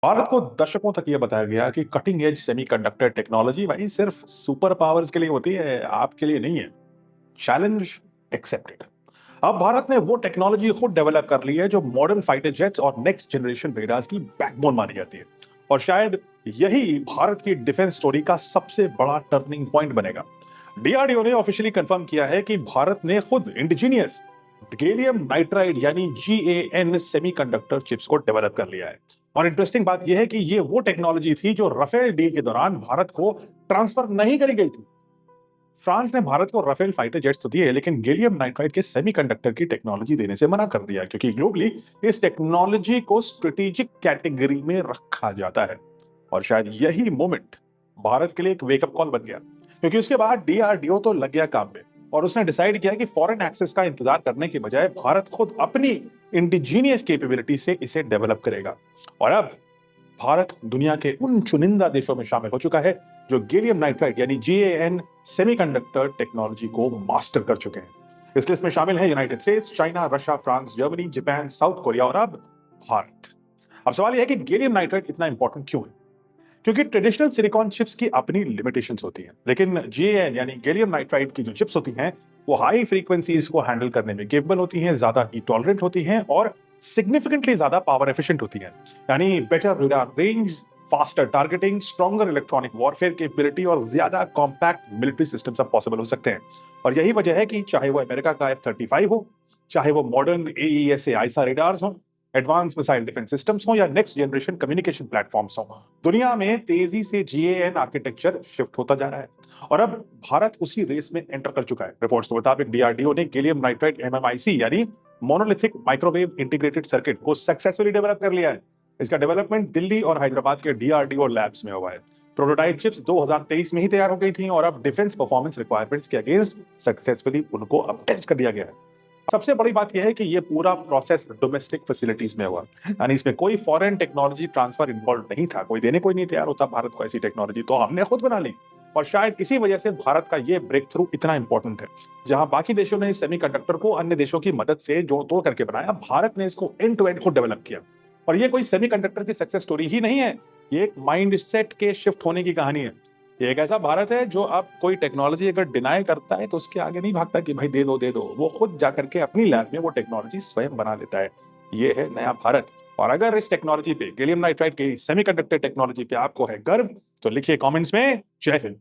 भारत को दशकों तक यह बताया गया कि कटिंग एज सेमीकंडक्टर टेक्नोलॉजी भाई सिर्फ सुपर पावर्स के लिए होती है, आपके लिए नहीं है। Challenge accepted. अब भारत ने वो टेक्नोलॉजी खुद डेवलप कर ली है जो मॉडर्न फाइटर जेट्स और नेक्स्ट जनरेशन रेडार्स की बैकबोन मानी जाती है। और शायद यही भारत की डिफेंस स्टोरी का सबसे बड़ा टर्निंग पॉइंट बनेगा। डीआरडीओ ने ऑफिशियली कंफर्म किया है कि भारत ने खुद इंडिजीनियस गैलियम नाइट्राइड यानी GaN सेमीकंडक्टर चिप्स को डेवलप कर लिया है। और इंटरेस्टिंग बात यह है कि ये वो टेक्नोलॉजी थी जो राफेल डील के दौरान भारत को ट्रांसफर नहीं करी गई थी। फ्रांस ने भारत को राफेल फाइटर जेट्स तो दिए, लेकिन गैलियम नाइट्राइड के सेमीकंडक्टर की टेक्नोलॉजी देने से मना कर दिया, क्योंकि ग्लोबली इस टेक्नोलॉजी को स्ट्रेटेजिक कैटेगरी में रखा जाता है। और शायद यही मोमेंट भारत के लिए एक वेकअप कॉल बन गया, क्योंकि उसके बाद डीआरडीओ तो लग गया काम पे और उसने डिसाइड किया कि फॉरेन एक्सेस का इंतजार करने के बजाय भारत खुद अपनी इंडिजीनियस कैपेबिलिटी से इसे डेवलप करेगा। और अब भारत दुनिया के उन चुनिंदा देशों में शामिल हो चुका है जो गैलियम नाइट्राइड यानी GaN सेमीकंडक्टर टेक्नोलॉजी को मास्टर कर चुके हैं। इस लिस्ट में शामिल है United states, China, Russia, France, Germany, Japan, south Korea और अब भारत। अब सवाल यह है कि गैलियम नाइट्राइड इतना इंपॉर्टेंट क्यों है? क्योंकि ट्रेडिशनल सिलिकॉन चिप्स की अपनी लिमिटेशंस होती हैं, लेकिन GaN यानी गैलियम नाइट्राइड की जो चिप्स होती हैं वो हाई फ्रीक्वेंसीज को हैंडल करने में केपेबल होती हैं, ज्यादा हीट टॉलरेंट होती हैं और सिग्निफिकेंटली ज्यादा पावर एफिशिएंट होती हैं। यानी better radar range, faster targeting, stronger electronic warfare capability और ज्यादा कॉम्पैक्ट मिलिट्री सिस्टम्स अब पॉसिबल हो सकते हैं। और यही वजह है कि चाहे वो अमेरिका का F-35 हो, चाहे वो मॉडर्न AESA आईसा रेडार्स हो, एडवांस मिसाइल डिफेंस सिस्टम्स हो या नेक्स्ट जनरेशन कम्युनिकेशन प्लेटफॉर्म्स हो, दुनिया में तेजी से GaN आर्किटेक्चर शिफ्ट होता जा रहा है। और अब भारत उसी रेस में एंटर कर चुका है। रिपोर्ट्स के मुताबिक डीआरडीओ ने गैलियम नाइट्राइड MMIC यानी मोनोलिथिक माइक्रोवेव इंटीग्रेटेड सर्किट को सक्सेसफुली डेवलप कर लिया है। इसका डेवलपमेंट दिल्ली और हैदराबाद के डीआरडीओ लैब्स में हुआ है। प्रोटोटाइप चिप्स 2023 में ही तैयार हो गई थी और अब डिफेंस परफॉर्मेंस रिक्वायरमेंट्स के अगेंस्ट सक्सेसफुली उनको अब टेस्ट कर दिया गया है। सबसे बड़ी बात यह है कि यह पूरा प्रोसेस डोमेस्टिक फैसिलिटीज में हुआ, यानी इसमें कोई फॉरेन टेक्नोलॉजी ट्रांसफर इन्वॉल्व नहीं था। कोई देने कोई नहीं तैयार होता भारत को ऐसी टेक्नोलॉजी, तो हमने खुद बना ली। और शायद इसी वजह से भारत का यह ब्रेक थ्रू इतना इंपॉर्टेंट है। जहां बाकी देशों ने इस सेमीकंडक्टर को अन्य देशों की मदद से जोड़ तोड़ करके बनाया, भारत ने इसको एंड टू एंड खुद डेवलप किया। और ये कोई सेमीकंडक्टर की सक्सेस स्टोरी ही नहीं है, ये एक माइंड सेट के शिफ्ट होने की कहानी है। ये एक ऐसा भारत है जो अब कोई टेक्नोलॉजी अगर डिनाई करता है तो उसके आगे नहीं भागता कि भाई दे दो दे दो, वो खुद जाकर के अपनी लैब में वो टेक्नोलॉजी स्वयं बना लेता है। ये है नया भारत। और अगर इस टेक्नोलॉजी पे, गैलियम नाइट्राइड की सेमीकंडक्टर टेक्नोलॉजी पे आपको है गर्व, तो लिखिए कमेंट्स में जय हिंद।